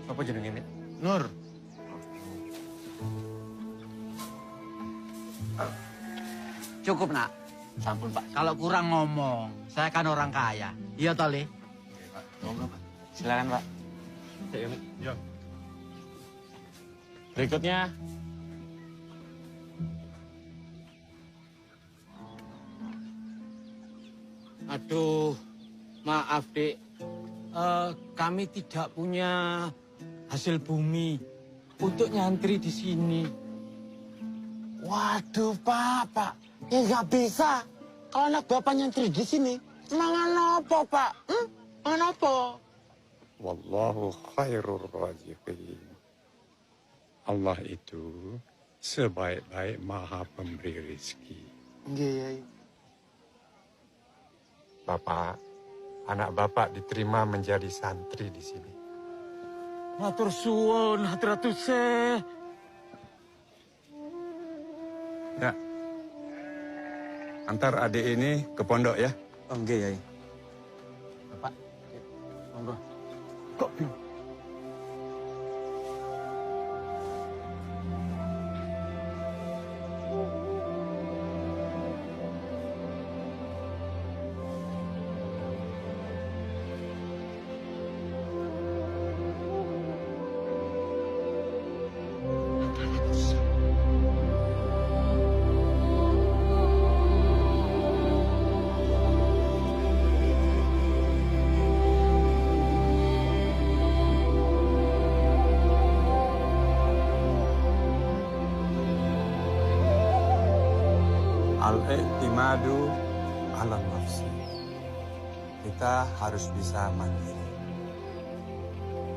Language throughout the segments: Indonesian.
Apa jenenge, Mit? Nur. Cukup, Nak. Sampun, Pak. Kalau kurang ngomong, saya kan orang kaya. Iya, Toli? Pak. Monggo, Pak. Silakan, Pak. Ya, Mit. Ya. Berikutnya. Aduh, maaf, Dek. Kami tidak punya hasil bumi untuk nyantri di sini. Waduh, Pak. Ya nggak bisa. Kalau anak Bapak nyantri di sini, mangan apa, Pak? Mangan apa? Wallahu khairur raziqin. Allah itu sebaik-baik maha pemberi rezeki. Nggih, Yai. Bapak, anak Bapak diterima menjadi santri di sini. Matur suwun, Hadratus Syekh. Ya. Antar adik ini ke pondok ya. Oh, nggih, Yai. Bapak, monggo. Kok belum? Al-i'timadu ala nafsi. Kita harus bisa mandiri.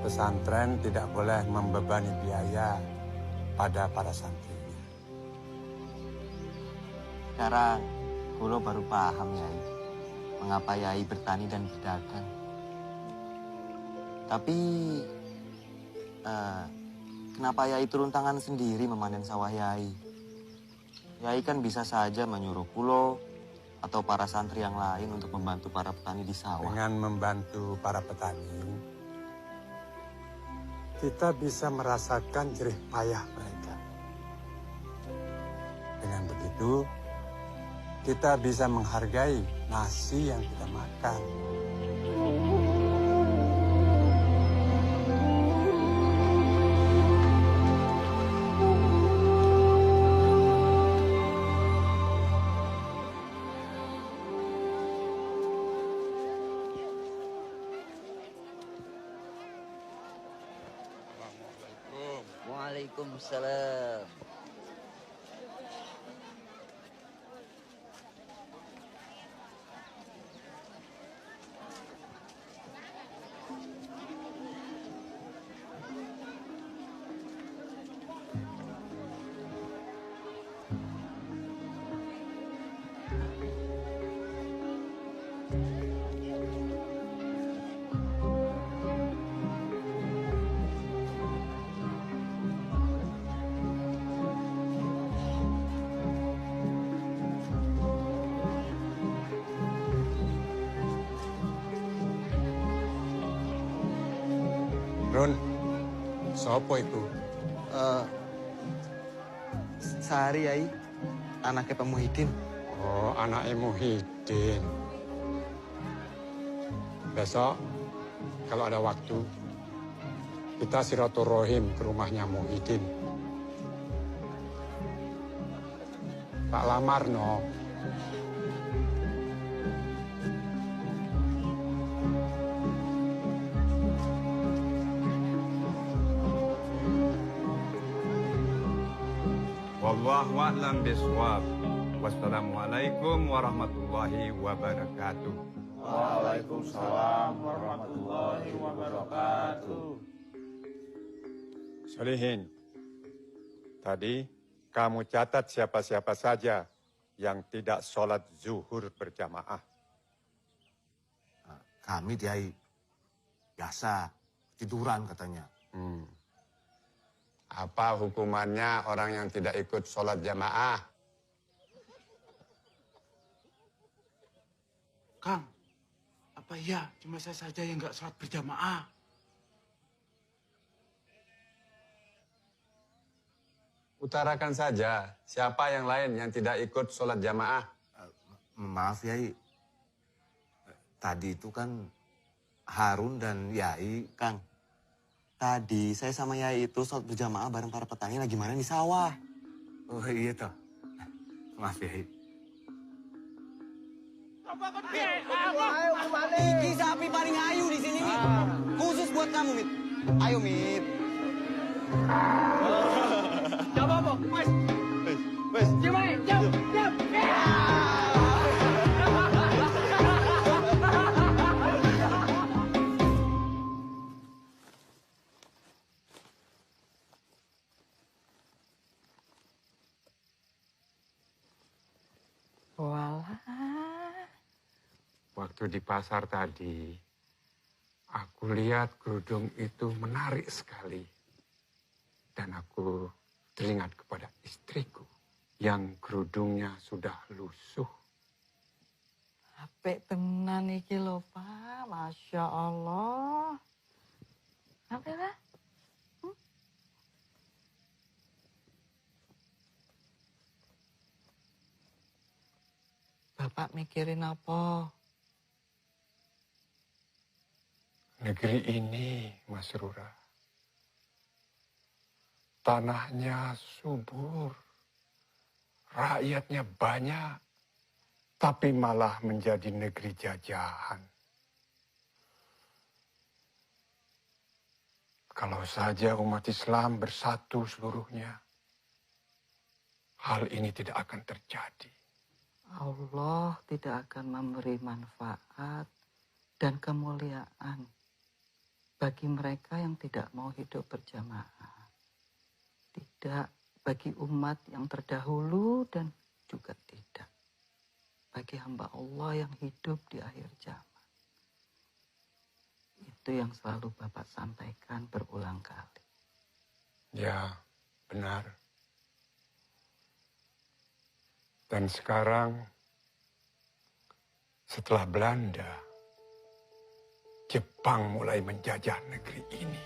Pesantren tidak boleh membebani biaya pada para santrinya. Sekarang, Kulo baru paham, Yai. Mengapa Yai bertani dan berdagang. Tapi, kenapa Yai turun tangan sendiri memanen sawah Yai? Yai kan bisa saja menyuruh Kulo atau para santri yang lain untuk membantu para petani di sawah. Dengan membantu para petani, kita bisa merasakan jerih payah mereka. Dengan begitu, kita bisa menghargai nasi yang kita makan. Waalaikumsalam. Run, sopo itu? Sehari, Yai. Anaknya Pak Muhyiddin. Oh, anaknya Muhyiddin. Besok, kalau ada waktu, kita silaturahim ke rumahnya Muhyiddin. Tak lamar, no. Wallahu a'lam bishawab. Wassalamualaikum warahmatullahi wabarakatuh. Waalaikumsalam warahmatullahi wabarakatuh. Solihin, tadi kamu catat siapa-siapa saja yang tidak sholat zuhur berjamaah. Kami, Yai, biasa tiduran katanya. Apa hukumannya orang yang tidak ikut sholat jamaah? Kang, apa iya cuma saya saja yang nggak sholat berjamaah? Utarakan saja, siapa yang lain yang tidak ikut sholat jamaah? Maaf Yai, tadi itu kan Harun dan Yai, Kang. Tadi saya sama Yai itu sholat berjamaah bareng para petani lagi mana di sawah. Oh iya toh. Maaf Yai. Iki sapi paling ayu di sini nih. Khusus buat kamu, Mit. Ayo, Mit. Waktu di pasar tadi, aku lihat kerudung itu menarik sekali. Dan aku teringat kepada istriku yang kerudungnya sudah lusuh. Apik tenan iki lho, Pak. Masya Allah. Apik lah. Bapak mikirin apa? Negeri ini, Mas Rura, tanahnya subur, rakyatnya banyak, tapi malah menjadi negeri jajahan. Kalau saja umat Islam bersatu seluruhnya, hal ini tidak akan terjadi. Allah tidak akan memberi manfaat dan kemuliaan bagi mereka yang tidak mau hidup berjamaah. Tidak bagi umat yang terdahulu dan juga tidak bagi hamba Allah yang hidup di akhir zaman. Itu yang selalu Bapak sampaikan berulang kali. Ya, benar. Dan sekarang, setelah Belanda, Jepang mulai menjajah negeri ini.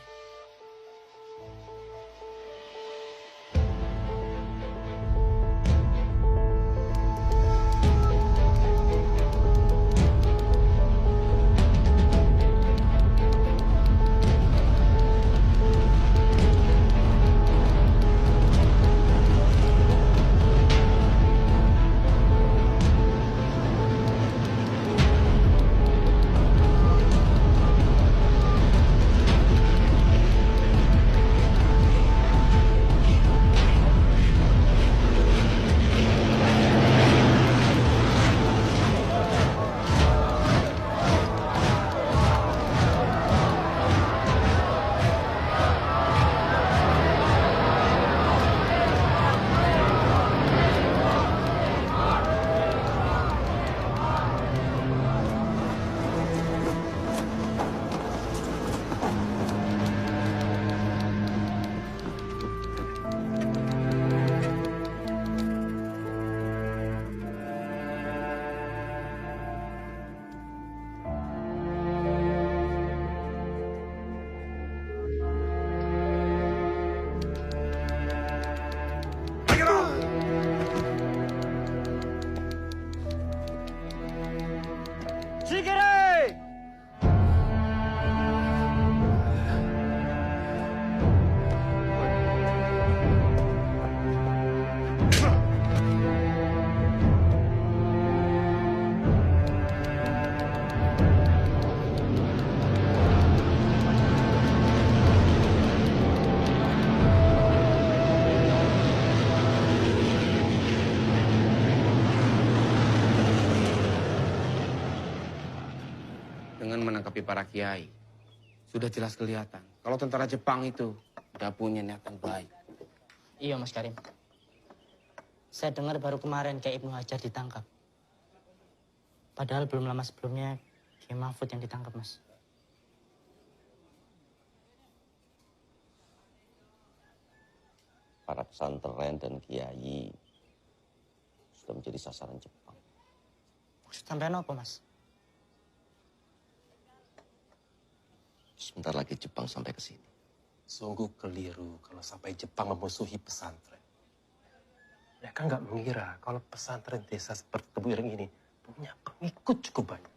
Dengan menangkapi para kiai, sudah jelas kelihatan kalau tentara Jepang itu udah punya niatan baik. Iya, Mas Karim. Saya dengar baru kemarin Kiai Ibnu Hajar ditangkap. Padahal belum lama sebelumnya Kiai Mahfud yang ditangkap, Mas. Para pesantren dan kiai sudah menjadi sasaran Jepang. Maksud sampean apa, Mas? Sebentar lagi Jepang sampai ke sini. Sungguh keliru kalau sampai Jepang memusuhi pesantren. Mereka nggak mengira kalau pesantren desa seperti Tebu Ireng ini punya pengikut cukup banyak.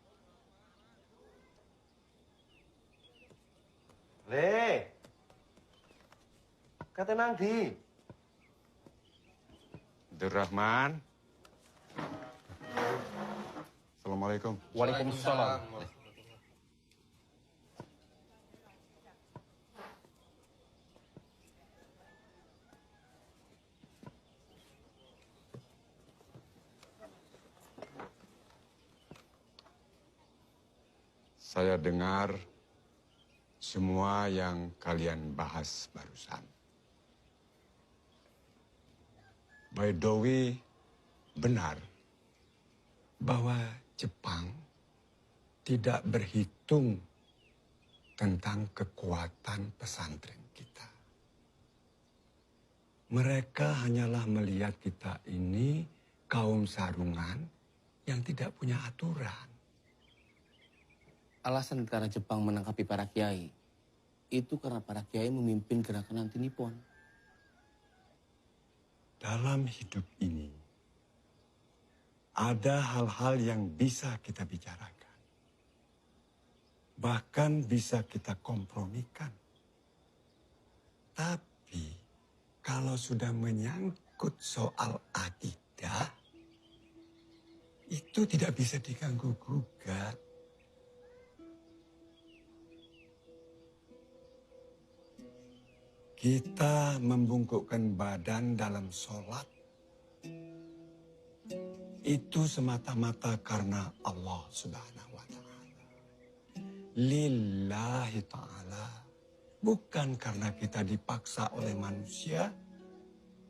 Le, kata nang di. Abdurrahman. Assalamualaikum. Waalaikumsalam. Saya dengar semua yang kalian bahas barusan. Baidowi benar bahwa Jepang tidak berhitung tentang kekuatan pesantren kita. Mereka hanyalah melihat kita ini kaum sarungan yang tidak punya aturan. Alasan karena Jepang menangkapi para kiai itu karena para kiai memimpin gerakan anti Nippon. Dalam hidup ini ada hal-hal yang bisa kita bicarakan. Bahkan bisa kita kompromikan. Tapi kalau sudah menyangkut soal akidah, itu tidak bisa diganggu-gugat. Kita membungkukkan badan dalam sholat itu semata-mata karena Allah Subhanahu wa Ta'ala. Lillahi Ta'ala. Bukan karena kita dipaksa oleh manusia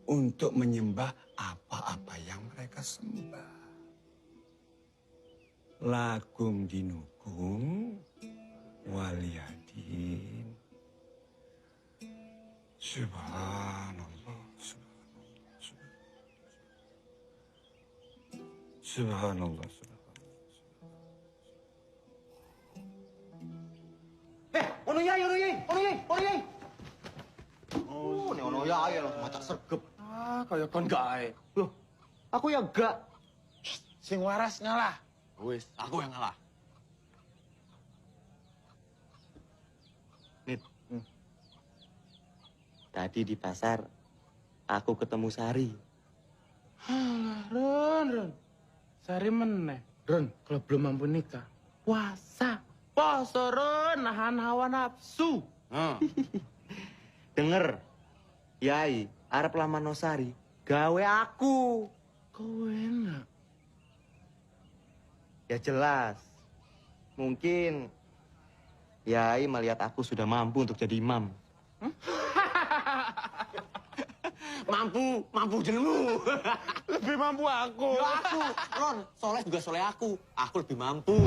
untuk menyembah apa-apa yang mereka sembah. Lakum dinukum waliyadin. Subhanallah, subhanallah, subhanallah. Ono yai. Oh, ini ono yai langsung macak sergep. Ah, kayak kon gak ae. Loh, aku ya gak. Sing waras ngalah. Wis, aku yang ngalah. Nit. Tadi di pasar, aku ketemu Sari. Halah, Ron. Sari meneh. Ron, kalau belum mampu nikah, puasa. Poso, Ron, nahan hawa nafsu. Denger, Yai, arep lamar Sari, gawe aku. Kowe enak. Ya jelas. Mungkin Yai melihat aku sudah mampu untuk jadi imam. Mampu jenengmu. Lebih mampu aku. Ya aku, Ron. Soleh juga soleh aku. Aku lebih mampu.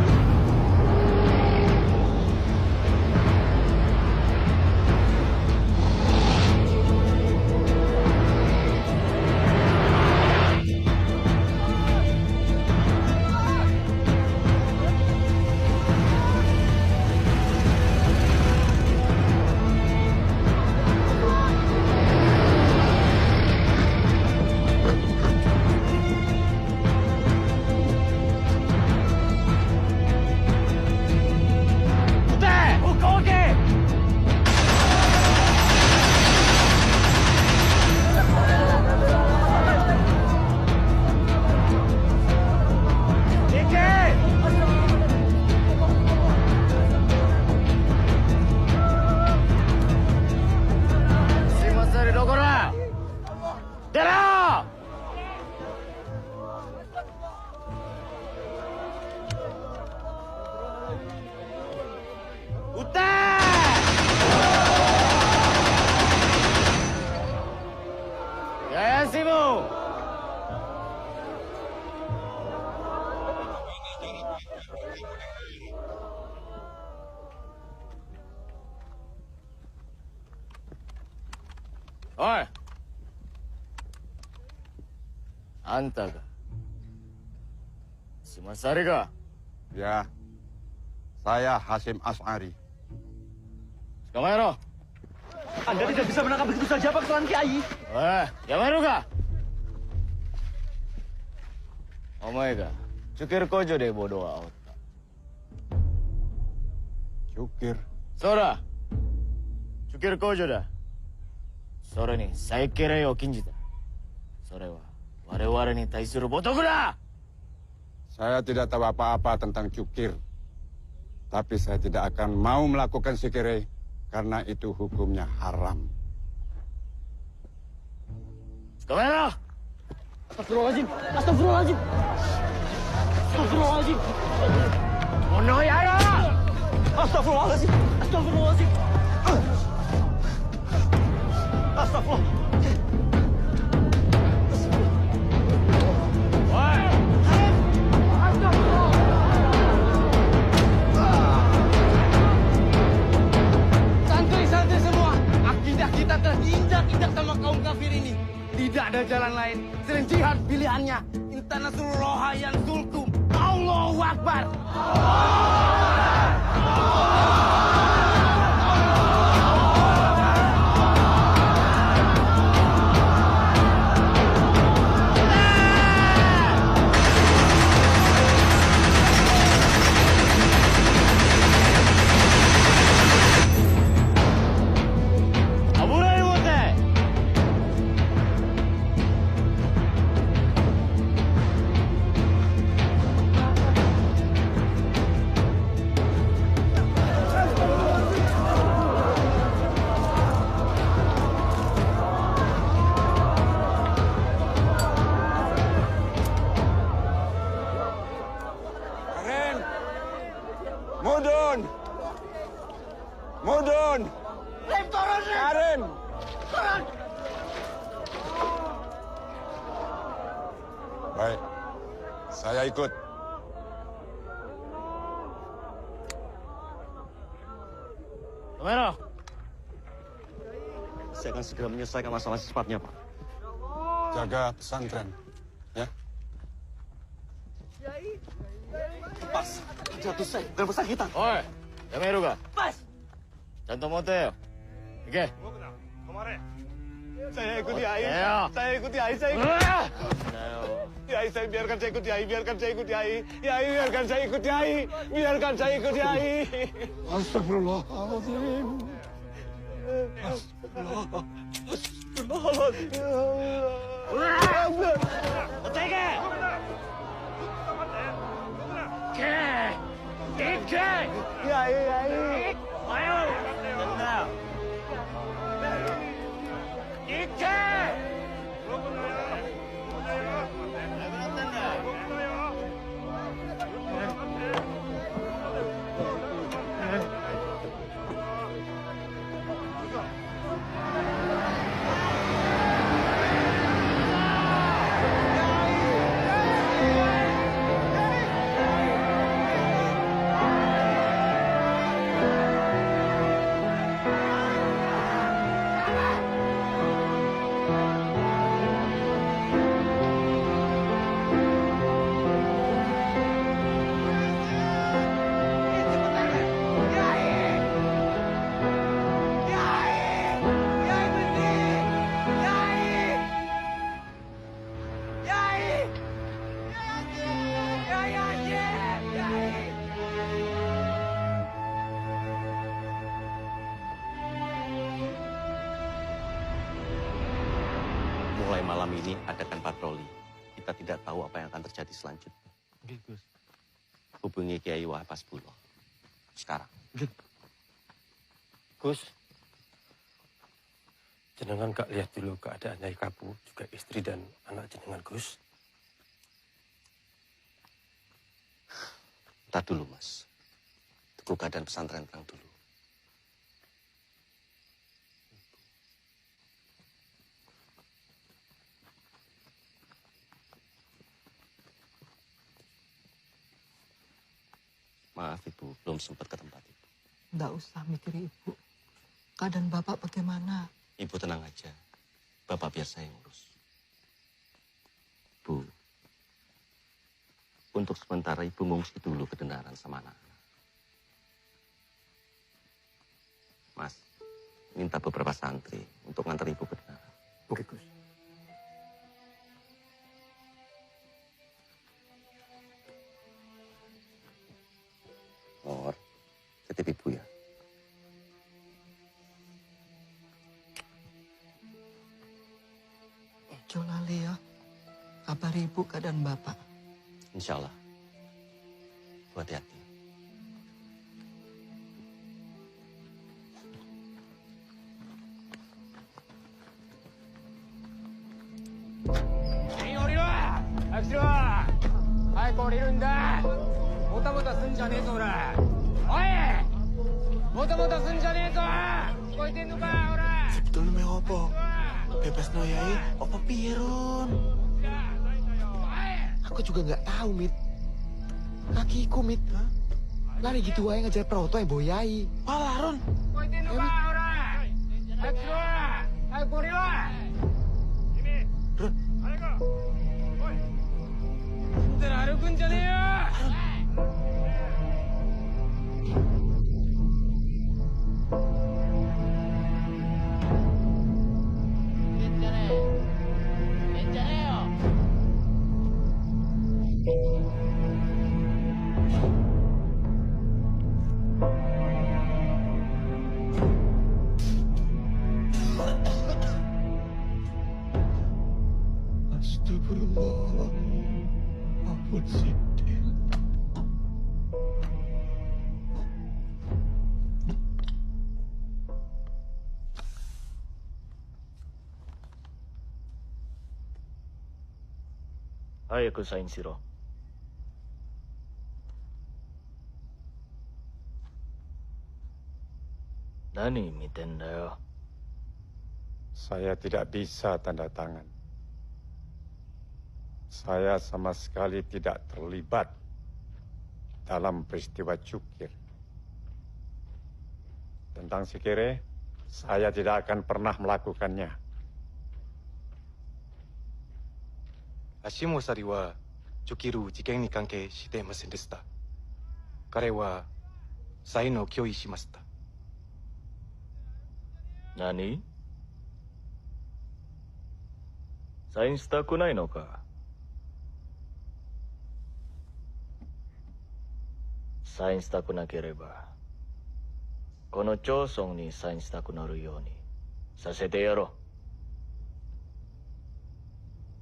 Oi. Anta kah? Si Masari kah? Ya, saya Hasim As'ari. Kamero. Anda tidak bisa menangkap begitu saja Pak Tuan Kiai. Kamero kah? Omae ga Cukir Kojo de bodo wa aotta. Cukir. Sora. Cukir Kojo da. Sore ni saikere o kinjita. Sore wa ware-ware ni taisuru botoku da. Saya tidak tahu apa-apa tentang cukir. Tapi saya tidak akan mau melakukan sikire karena itu hukumnya haram. Kamera! Astagfirullahaladzim! Astagfirullahaladzim! Astagfirullahaladzim! Ono yara! Astagfirullahaladzim! Astagfirullahaladzim! Astagfirullah! Santri-santri semua, akidah kita telah diinjak-injak sama kaum kafir ini. Tidak ada jalan lain selain jihad pilihannya. Inna nasrullaha yansurkum. Allahu Akbar. Mudun! Mudun! Rem, turun, Rem! Karim! Turun! Baik, saya ikut. Kamera! Saya akan segera menyelesaikan masalah secepatnya, Pak. Jaga pesantren, ya. Pas, jatuh saya, bukan pesakitan. Oi, Yameru ga? Pas! Canto mote yo. Oke. Saya ikuti Ai. Saya ikuti Ai. Yai, saya biarkan saya ikuti Ai. Biarkan saya ikuti Ai. Yai, biarkan saya ikuti Ai. Biarkan saya ikuti Ai. Astagfirullahaladzim. Otege! Ike! Yai, Yai. Ayo! Ike! Mulai malam ini adakan patroli. Kita tidak tahu apa yang akan terjadi selanjutnya. Gus. Hubungi Kiai Wahpas Bulo. Sekarang. Gus. Jenengan gak lihat dulu keadaan Nyai Kapu, juga istri dan anak jenengan, Gus. Ntar dulu, Mas. Tunggu keadaan pesantren terang dulu. Maaf, Ibu. Belum sempat ke tempat itu. Nggak usah mikir Ibu. Keadaan Bapak bagaimana? Ibu tenang aja. Bapak biar saya ngurus. Bu, untuk sementara Ibu mengungsi dulu ke Dendaran sama anak-anak. Mas, minta beberapa santri untuk ngantar Ibu ke Dendaran. Oke, Gus. Ojo lali ya. Kabari ibu keadaan bapak. Insya Allah. Bu hati-hati. Sebetulnya mau apa? Bebas no yai, apa pirun? Aku juga nggak tahu, Mit. Kakiku, Mit. Lari gitu aja ngejar proto yang boyai. Walah, Ron. Astagfirullah. Ampun Siti. Ayaku sain shiro. Nani miten da yo? Saya tidak bisa tanda tangan. Saya sama sekali tidak terlibat dalam peristiwa Cukir. Tentang Sikere, saya tidak akan pernah melakukannya. Hashimosari wa Chukiru jiken ni kankei shite imasen deshita. Kare wa sai no kyoi shimashita. Nani? Sain shitaku nai no ka? Sain shitaku nakereba, kono chosong ni sain shitaku naru you ni sasete yaro.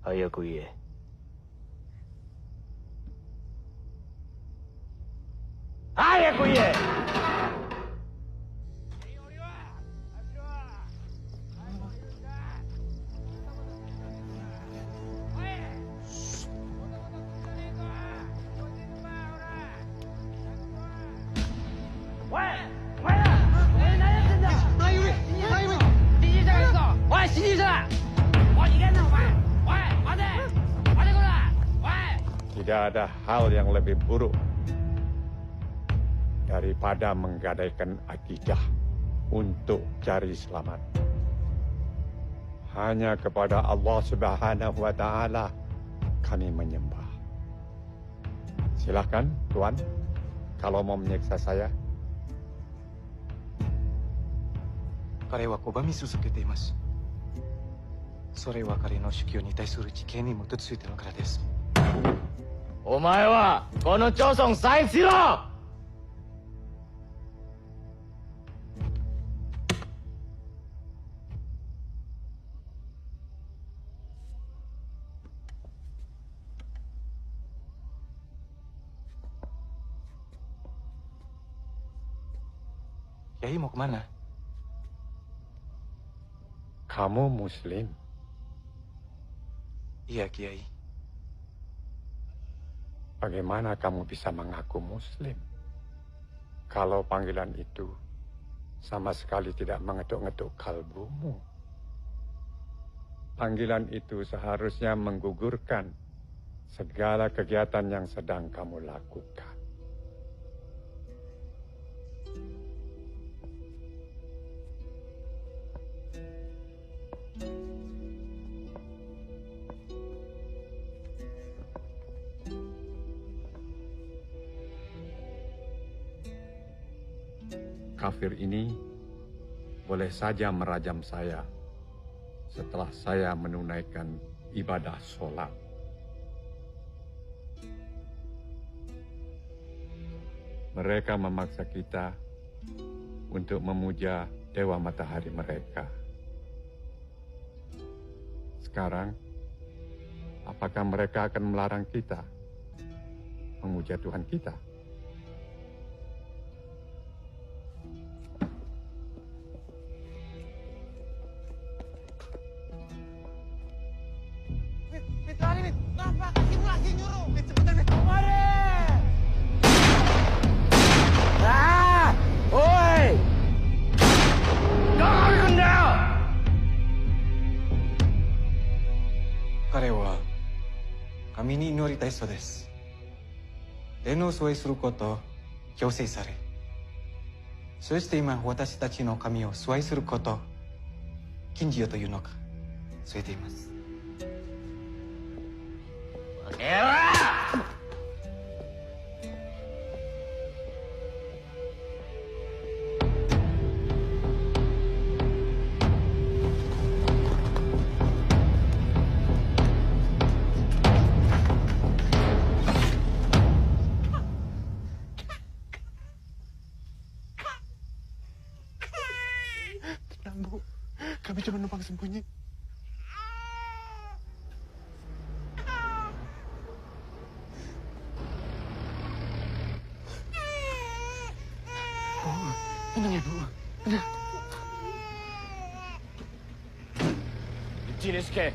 Hayaku ie. Hayaku ie! Tidak ada hal yang lebih buruk daripada menggadaikan akidah untuk cari selamat. Hanya kepada Allah Subhanahu wa Ta'ala kami menyembah. Silakan, Tuan, kalau mau menyiksa saya. 彼は拒み続けています。それは彼の宗教に対する知見に基づいてのからです。お前はこの町村サインしろ! Kiai mau kemana? Kamu Muslim? Iya, Kiai. Bagaimana kamu bisa mengaku Muslim kalau panggilan itu sama sekali tidak mengetuk-ngetuk kalbumu? Panggilan itu seharusnya menggugurkan segala kegiatan yang sedang kamu lakukan. Kafir ini boleh saja merajam saya setelah saya menunaikan ibadah sholat. Mereka memaksa kita untuk memuja dewa matahari mereka. Sekarang Apakah mereka akan melarang kita memuja Tuhan kita? Mit, lari, Mit. Kenapa? Kakimu lagi nyuruh. Mit, cepetan, Mit. Mari! Ah! Oi! Jangan kendal! Karewa, kami ni inoritai so desu. Denを添えすることを強制され、そして今私たちの神を崇拝することを禁じよというのか、添えています。Tenang, Bu. Kami cuma numpang sembunyi. Tenang ya, Bu. Tenang. Jiniske.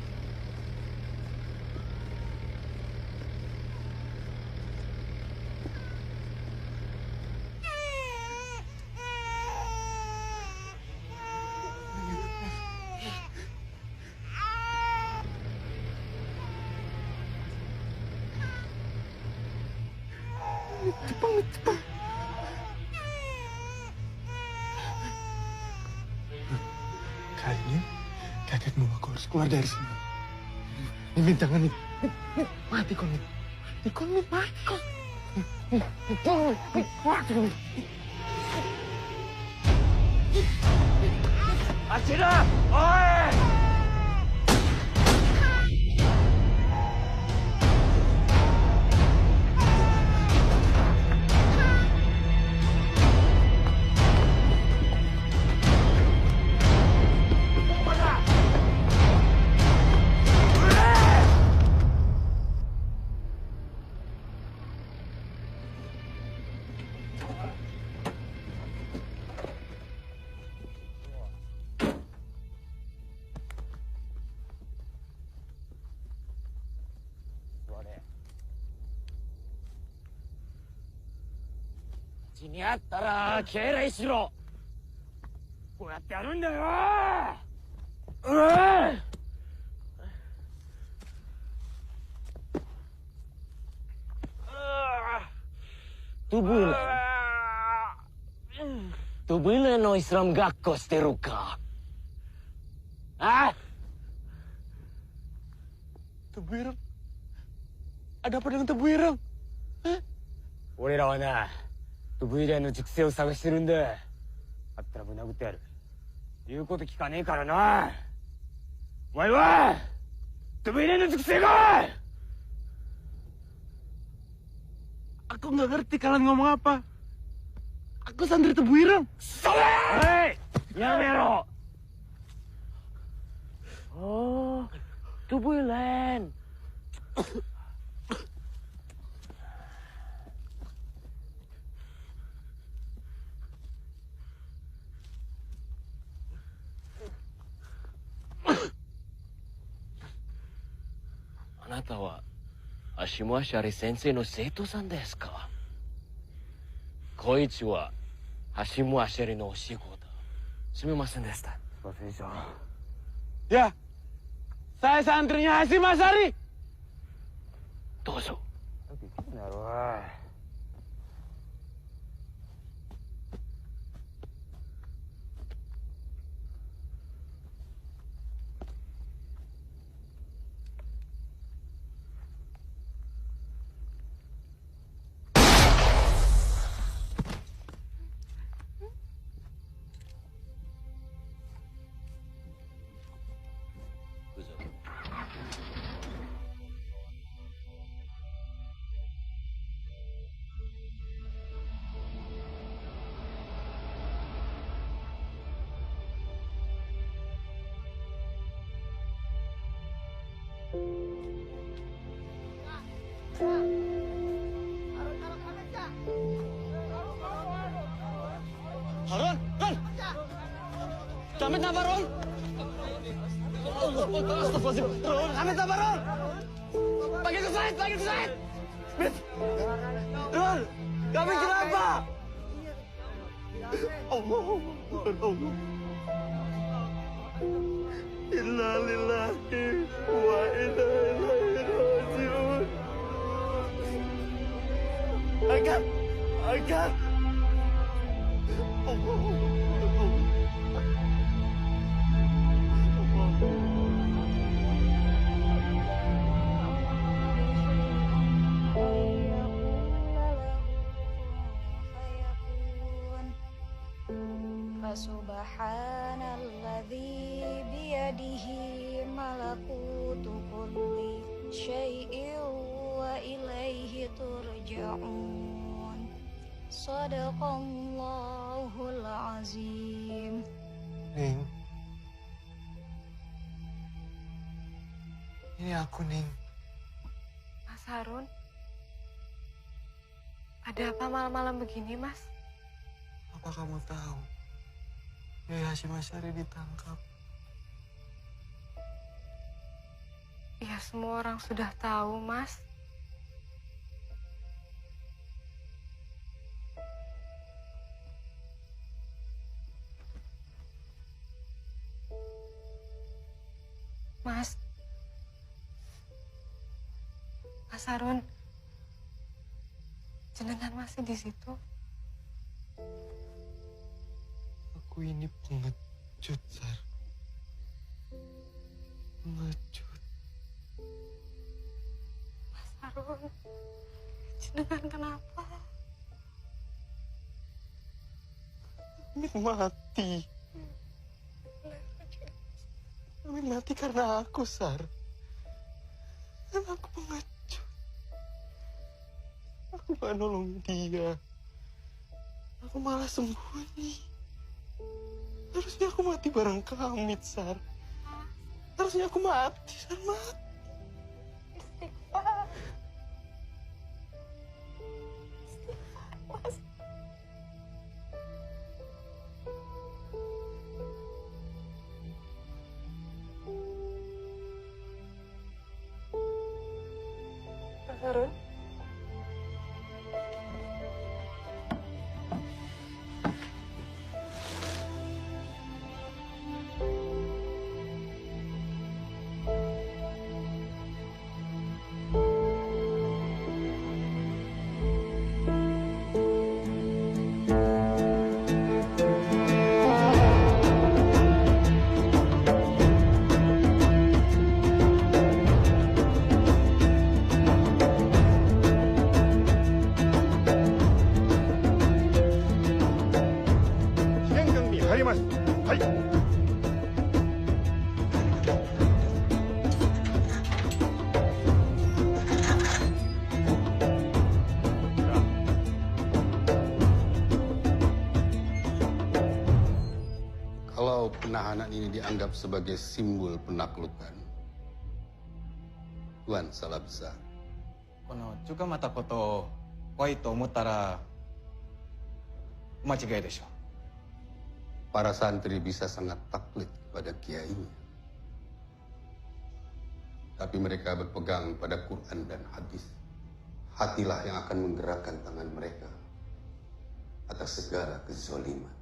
Jepang. Kayaknya kakekmu aku harus keluar dari sini. Mit, jangan, Mit. Mati kau, Mit. Ikon, Mit, mati kau. Mati kau, Mit. Ashira! Oi! Ini にあったら敬礼しろ。こうやってやるんだよ。Tubulan no Islam gakko shiteru ka? Ah? Tebu ireng? Ada apa dengan tebu ireng? Hah? 俺らはな、飛ぶ以来の熟成を探してるんだ。あったらぶん殴ってやる。言うこと聞かねえからな。お前は飛ぶ以来の熟成か! Aku nggak ngerti kalian ngomong apa. Aku santri tebu ireng. Hei, yamero. Oh, tubulan. Anata wa Ashimo Ashari Sensei no seito san desu ka? Koichi wa Hashimo Ashari no oshigouta. Sumimasen deshita. Ya, saya santrinya Hashim Ashari. Dozo. Amit Nabarun! Astagfirullahaladzim. Amit Nabarun! Pakai ke Said, pakai ke Said! Rul, kami kenapa? Allah. Inna lillahi wa inna ilaihi raji'un. Angkat! Angkat! Subhanalladzi biyadihi malakutu kulli syai'in wa ilaihi turja'un. Shadaqallahul azim. Ning. Ini aku, Ning. Mas Harun. Ada apa malam-malam begini, Mas? Apa kamu tahu? Yai Hashim Asyari ditangkap. Ya, semua orang sudah tahu, Mas. Mas Harun, jenengan masih di situ? Aku ini pengecut, Sar. Pengecut. Mas Harun, jenengan kenapa? Amit mati. Amit mati karena aku, Sar. Dan aku pengecut. Aku gak nolong dia. Aku malah sembunyi. Harusnya aku mati bareng Kamit, Sar. Harusnya aku mati, Sar. Mati. Istighfar. Mas. Mas Harun. Kalau penahanan ini dianggap sebagai simbol penaklukan, Tuan salah besar. この中華またことを怖いと思ったら間違いでしょう。 Para santri bisa sangat taklid kepada kiainya. Tapi mereka berpegang pada Quran dan hadis. Hatilah yang akan menggerakkan tangan mereka atas segala kezaliman.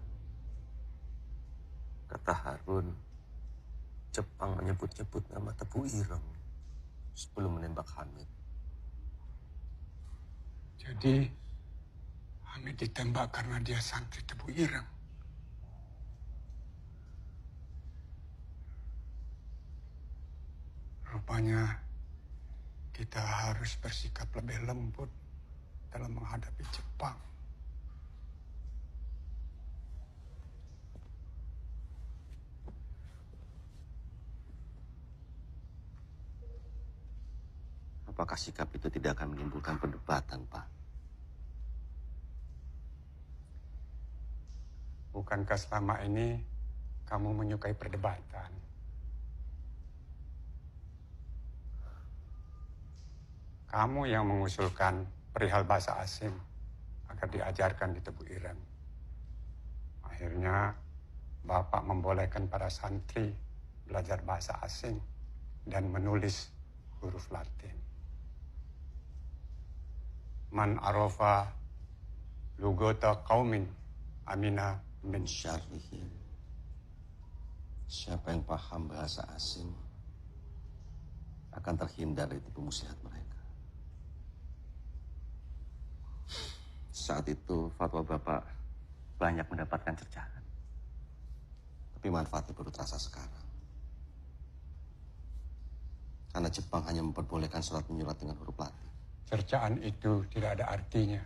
Kata Harun, Jepang menyebut-nyebut nama Tebu Ireng sebelum menembak Hamid. Jadi, Hamid ditembak karena dia santri Tebu Ireng. Rupanya kita harus bersikap lebih lembut dalam menghadapi Jepang. Apakah sikap itu tidak akan menimbulkan perdebatan, Pak? Bukankah selama ini kamu menyukai perdebatan? Kamu yang mengusulkan perihal bahasa asing agar diajarkan di Tebu Ireng. Akhirnya Bapak membolehkan para santri belajar bahasa asing dan menulis huruf Latin. Man arafa lugata qaumin amina min syarrihim. Siapa yang paham bahasa asing akan terhindar dari tipu muslihat mereka. Saat itu fatwa Bapak banyak mendapatkan cercaan. Tapi manfaatnya baru terasa sekarang. Karena Jepang hanya memperbolehkan surat menyurat dengan huruf Latin. Cercaan itu tidak ada artinya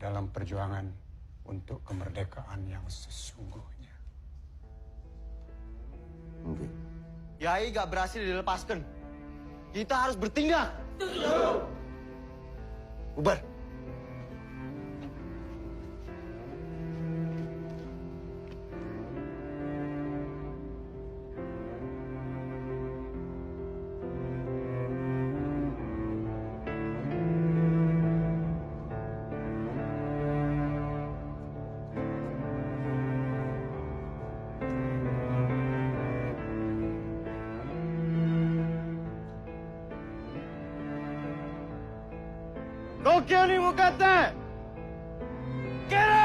dalam perjuangan untuk kemerdekaan yang sesungguhnya. Mungkin. Yai gak berhasil dilepaskan. Kita harus bertindak. Bubar. Tokyo ni mukatte! Kere!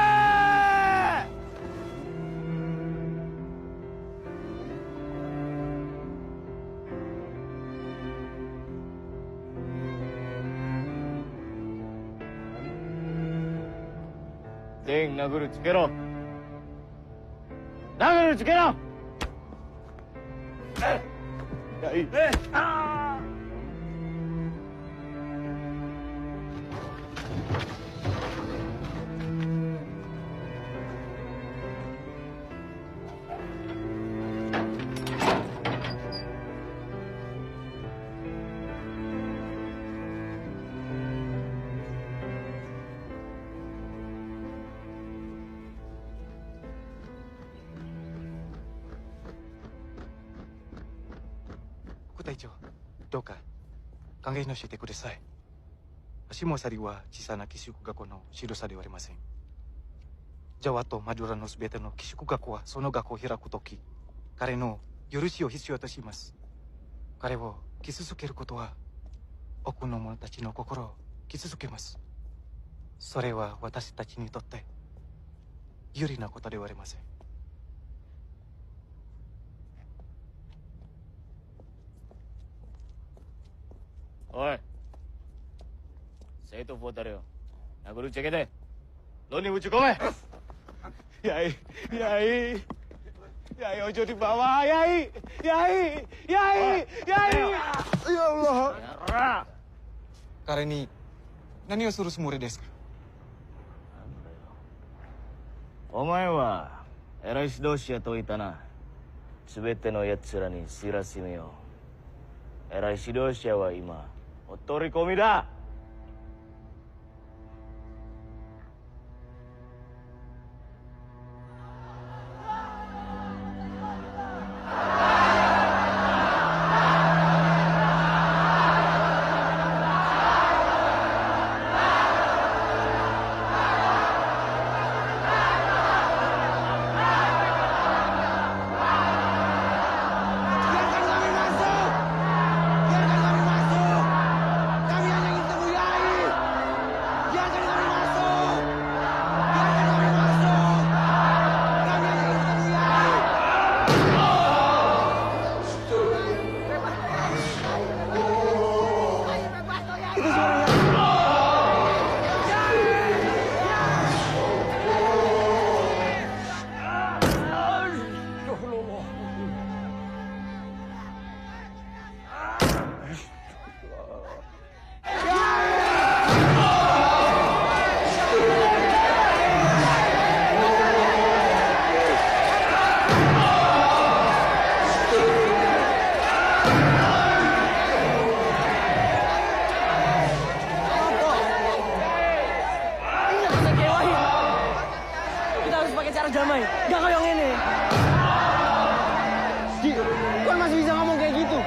Zen, naguru tsukero! Naguru tsukero! Yai! Kutaicho, どうか歓迎のしてください。足もさりは小さな寄宿学校の指導者ではありません。ジャワとマドゥラのすべての寄宿学校はその学校を開くとき、彼の許しを必要とします。彼を傷つけることは、多くの者たちの心を傷つけます。それは私たちにとって有利なことではありません。おい、生徒4誰よ。殴るちゃけで、loに打ち込め。Yai, Yai, Yai ojo dibawa, Yai, Yai, Yai, Yai. Ya Allah. 彼に何をするつもりですか？お前は偉い指導士やといたな。すべての奴らに知らしめよう。偉い指導者は今お取り込みだ。Damai, gak kayak yang ini. Kok masih bisa ngomong kayak gitu?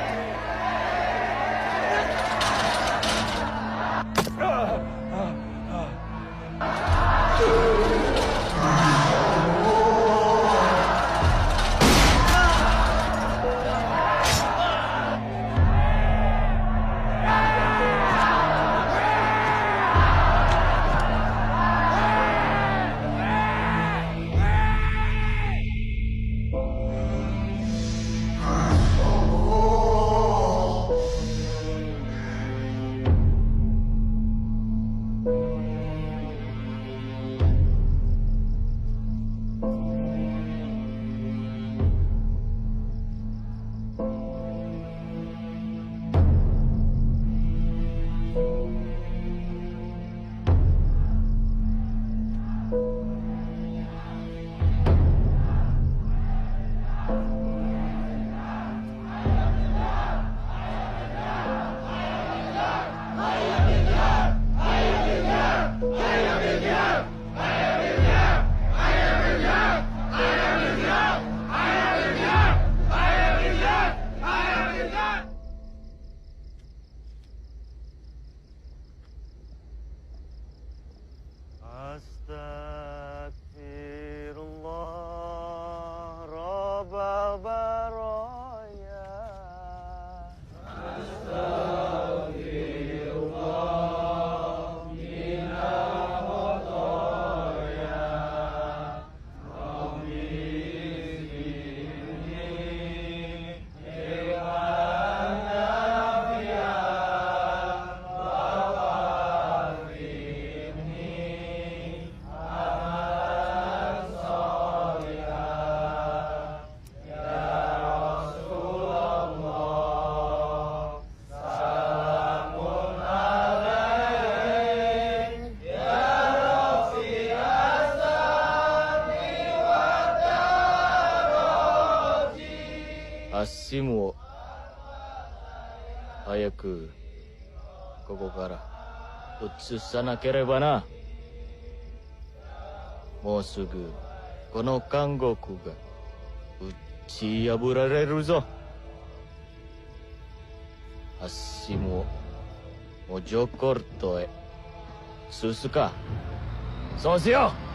足も早くここから移さなければな。もうすぐこの監獄が打ち破られるぞ。足もモジョコルトへ進すか。そうしよう。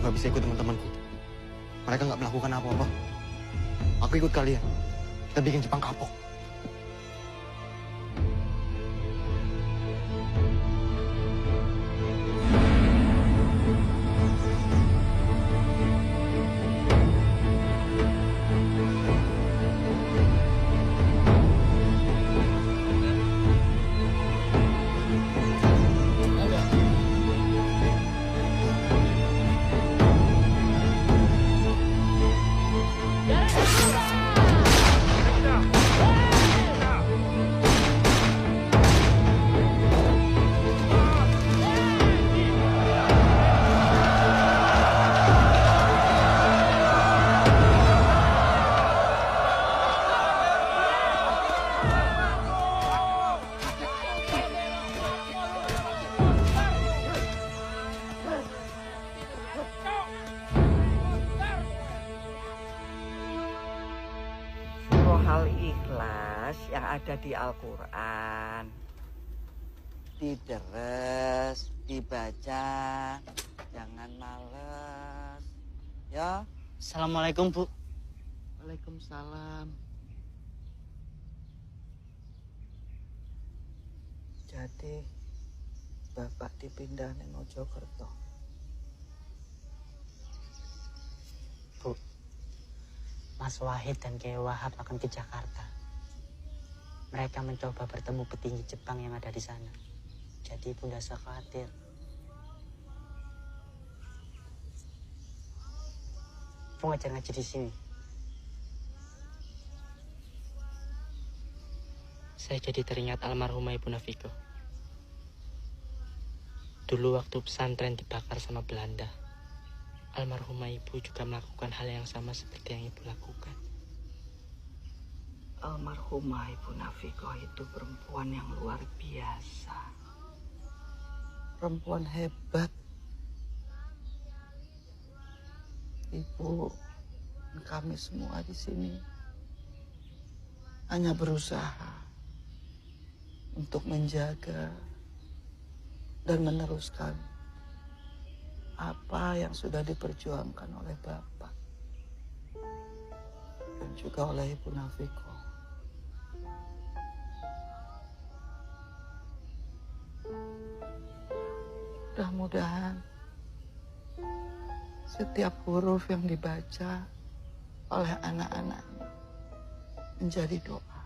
Bisa ikut teman-temanku. Mereka nggak melakukan apa-apa. Aku ikut kalian. Kita bikin Jepang kapok. Ada di Al-Quran, dideres, dibaca, jangan males, ya. Assalamualaikum, Bu. Waalaikumsalam. Jadi, Bapak dipindah ning Mojokerto. Bu, Mas Wahid dan Kiai Wahab akan ke Jakarta. Mereka mencoba bertemu petinggi Jepang yang ada di sana. Jadi Ibu tidak usah khawatir. Ibu ngaji di sini. Saya jadi teringat almarhumah Ibu Nafiko. Dulu waktu pesantren dibakar sama Belanda, almarhumah Ibu juga melakukan hal yang sama seperti yang Ibu lakukan. Almarhumah Ibu Nafiko itu perempuan yang luar biasa. Perempuan hebat. Ibu dan kami semua di sini hanya berusaha untuk menjaga dan meneruskan apa yang sudah diperjuangkan oleh Bapak dan juga oleh Ibu Nafiko. Mudah-mudahan setiap huruf yang dibaca oleh anak-anaknya menjadi doa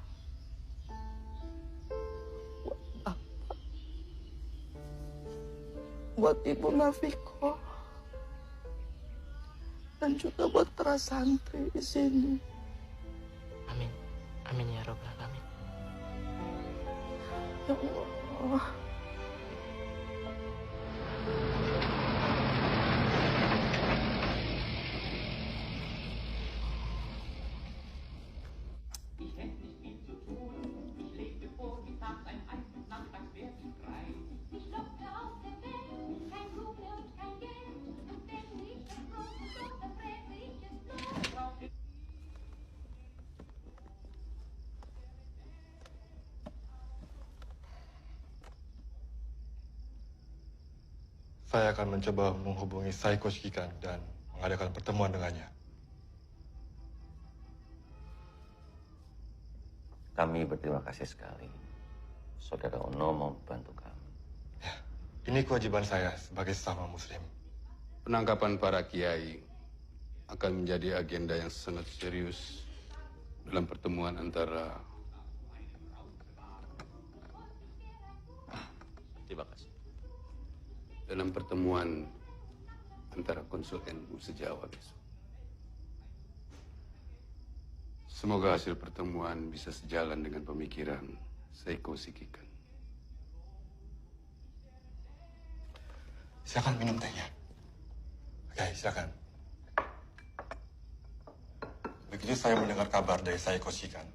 buat Bapak, buat Ibu Nafiko, dan juga buat para santri di sini. Amin. Amin ya Rabbal Alamin. Ya Allah. Kein Rubel und kein Geld, und wenn ich ein Brot und Brot Saya akan mencoba menghubungi Saiko Shikikan dan mengadakan pertemuan dengannya. Kami berterima kasih sekali. Saudara Ono mau membantu kami. Ini kewajiban saya sebagai sesama Muslim. Penangkapan para kiai akan menjadi agenda yang sangat serius dalam pertemuan antara... Terima kasih. Dalam pertemuan antara konsul NU se-Jawa besok. Semoga hasil pertemuan bisa sejalan dengan pemikiran Saiko Shikikan. Silakan minum tehnya. Oke, silakan. Begitu saya mendengar kabar dari Saiko Shikikan,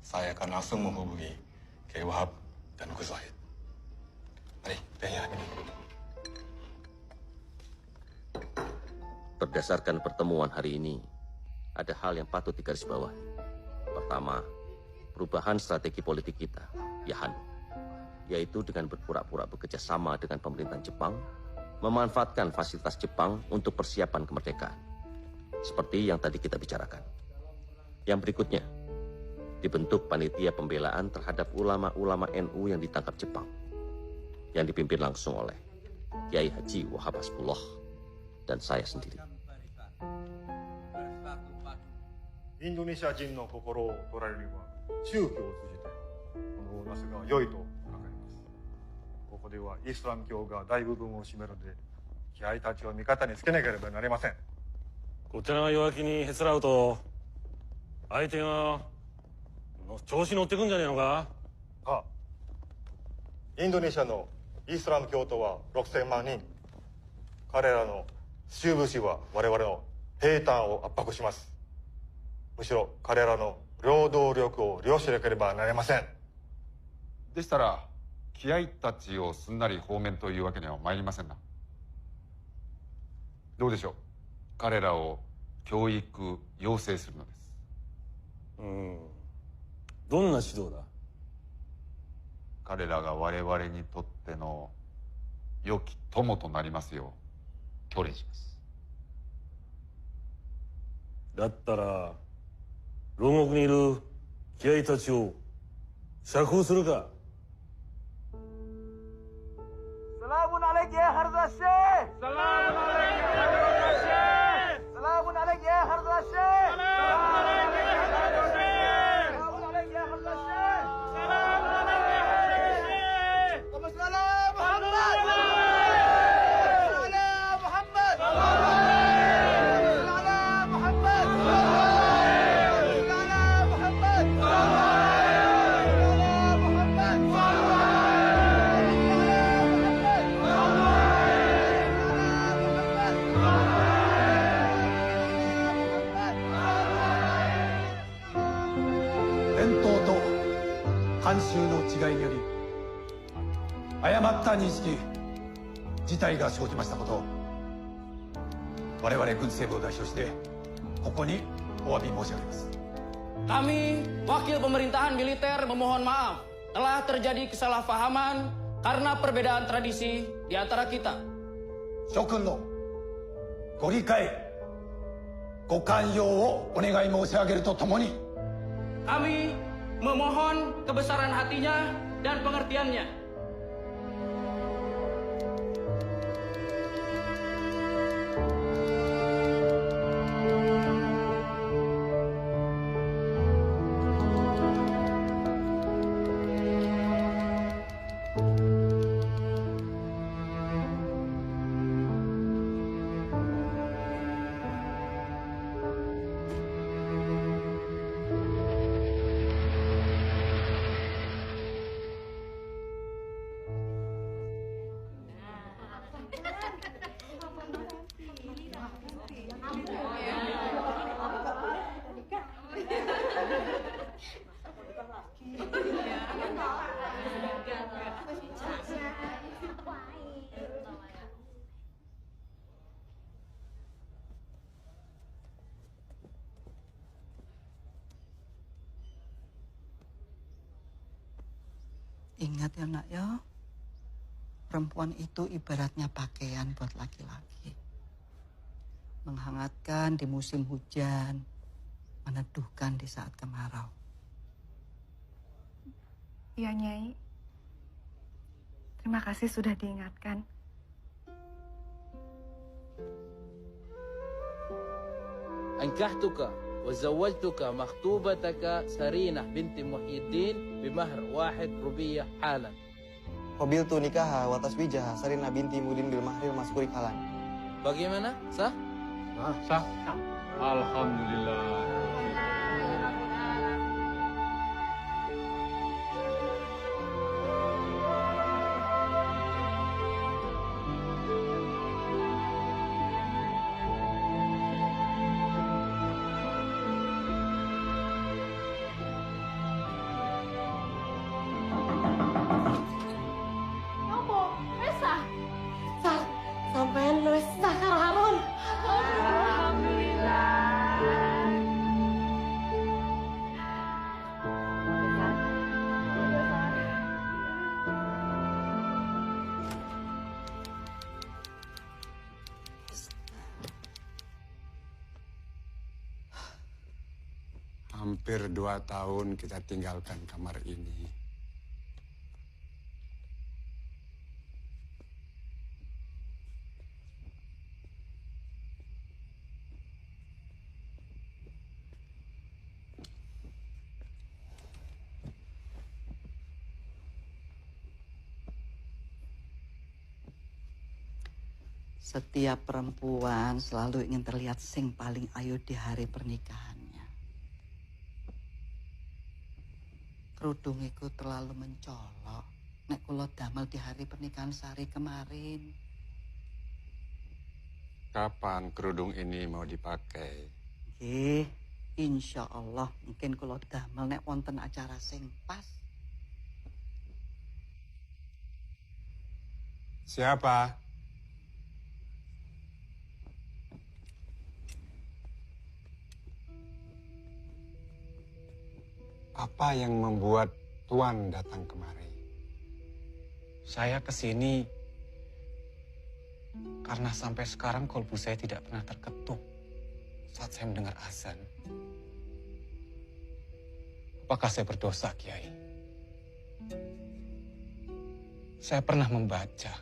saya akan langsung menghubungi Kiai Wahab dan Gus Wahid. Mari, tehnya minum. Berdasarkan pertemuan hari ini, ada hal yang patut digarisbawahi. Pertama, perubahan strategi politik kita, Yahan, yaitu dengan berpura-pura bekerja sama dengan pemerintahan Jepang, memanfaatkan fasilitas Jepang untuk persiapan kemerdekaan. Seperti yang tadi kita bicarakan. Yang berikutnya, dibentuk panitia pembelaan terhadap ulama-ulama NU yang ditangkap Jepang, yang dipimpin langsung oleh Kiai Haji Wahab Hasbullah dan saya sendiri. インドネシア人の心を取られるには宗教を通じてこのをなすが良いと考えます。ここではイスラム教が大部分を占めるので、気合たちを味方につけなければなりません。こちらが弱気にへつらうと、相手が調子乗ってくんじゃねえのか？はあ、インドネシアのイスラム教徒は6000万人。彼らの宗武士は我々の兵隊を圧迫します。むしろ彼らの労働力を利用しなければなりません。でしたら気合たちをすんなり放免というわけには参りませんな。どうでしょう、彼らを教育養成するのです。どんな指導だ？彼らが我々にとっての良き友となりますよう教練します。だったら牢獄にいる気合たちを釈放するか。Selamun alaikum ya Harza Syekh. Selamun alaikum ya Harza Syekh. Selamun alaikum ya Harza Syekh. Selamun alaikum ya Harza Syekh. Selamun alaikum ya Harza Syekh. Selamun alaikum ya Harza Syekh. Wassalam Muhammad. Wassalam Muhammad. Wassalam Muhammad.慣習の違いにより誤った認識事態が生じましたことを我々軍政部を代表してここにお詫び申し上げます。 Kami, wakil pemerintahan militer memohon maaf telah terjadi kesalahpahaman karena perbedaan tradisi di antara kita. 諸君のご理解、ご寛容をお願い申し上げるとともに Kami memohon kebesaran hatinya dan pengertiannya. Ingat ya nak ya, perempuan itu ibaratnya pakaian buat laki-laki. Menghangatkan di musim hujan, meneduhkan di saat kemarau. Iya, Nyai. Terima kasih sudah diingatkan. أنكحتك وزوجتك مخطوبتك سرينة بنت محي الدين بمهر 1 روبية حالا. Qabiltu nikaha wa taswijaha Sarina binti Mudin bil mahril maskuri kalan. Bagaimana? Sah? Sah. Alhamdulillah. Sampean wis sah karo Harun. Alhamdulillah. Hampir 2 tahun kita tinggalkan kamar ini. Setiap perempuan selalu ingin terlihat sing paling ayu di hari pernikahannya. Kerudung iku terlalu mencolok. Nek kula damel di hari pernikahan Sari kemarin. Kapan kerudung ini mau dipakai? Nggih, insya Allah mungkin kula damel nek wonten acara sing pas. Siapa? Apa yang membuat Tuan datang kemari? Saya kesini karena sampai sekarang kolbu saya tidak pernah terketuk saat saya mendengar azan. Apakah saya berdosa, Kiai? Saya pernah membaca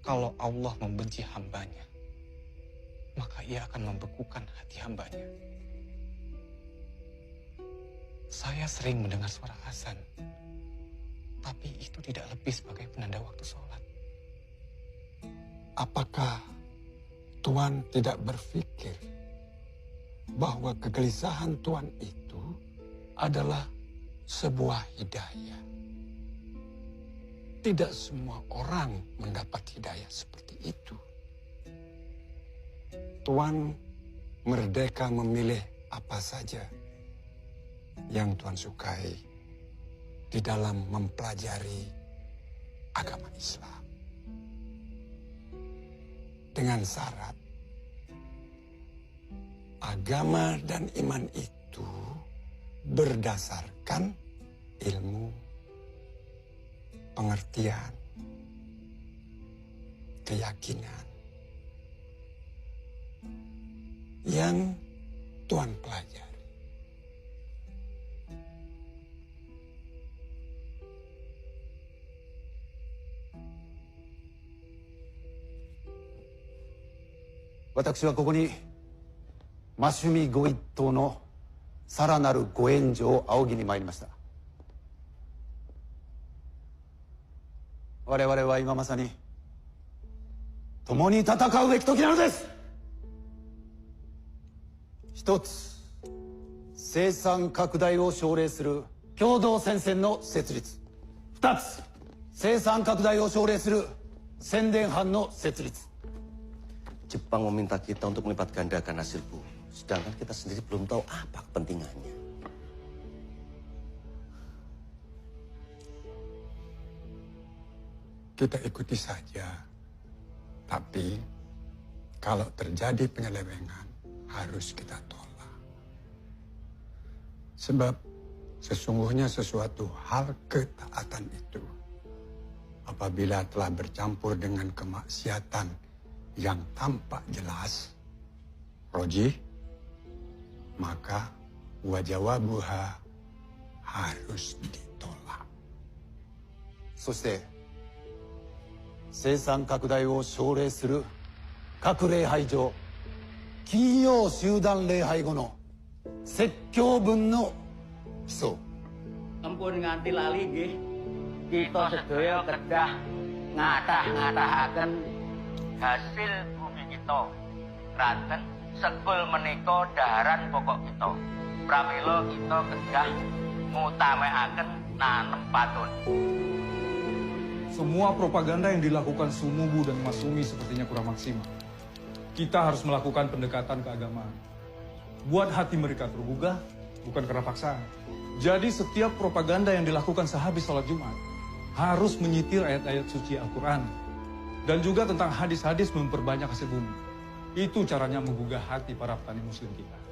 kalau Allah membenci hambanya, maka ia akan membekukan hati hambanya. Saya sering mendengar suara azan, tapi itu tidak lebih sebagai penanda waktu sholat. Apakah Tuan tidak berpikir bahwa kegelisahan Tuan itu adalah sebuah hidayah? Tidak semua orang mendapat hidayah seperti itu. Tuan merdeka memilih apa saja yang Tuan sukai di dalam mempelajari agama Islam. Dengan syarat agama dan iman itu berdasarkan ilmu, pengertian, keyakinan yang Tuan pelajari. Watakushi wa koko ni Masumiご一党のさらなるご援助を仰ぎに参りました。我々は今まさに共に戦うべき時なのです。一つ、生産拡大を奨励する共同戦線の設立。二つ、生産拡大を奨励する宣伝班の設立。Jepang meminta kita untuk melipat gandakan hasil bumi, sedangkan kita sendiri belum tahu apa kepentingannya. Kita ikuti saja. Tapi kalau terjadi penyelewengan harus kita tolak. Sebab sesungguhnya sesuatu hal ketaatan itu apabila telah bercampur dengan kemaksiatan yang tampak jelas, Roji, maka wajawabuha harus ditolak. そして生産拡大を奨励する各礼拝上金曜集団礼拝後の説教文の基礎 Ampun nganti lali nggih. Kita sedaya kedah ngatah-ngatahaken hasil bumi kita. Ranten sekul menika daharan pokok kita. Pramila kita kedah ngutamekaken nanem patun. Semua propaganda yang dilakukan Sumubu dan Masumi sepertinya kurang maksimal. Kita harus melakukan pendekatan keagamaan. Buat hati mereka tergugah, bukan karena paksaan. Jadi setiap propaganda yang dilakukan sehabis sholat Jumat harus menyitir ayat-ayat suci Al-Quran. Dan juga tentang hadis-hadis memperbanyak hasil bumi. Itu caranya menggugah hati para petani muslim kita.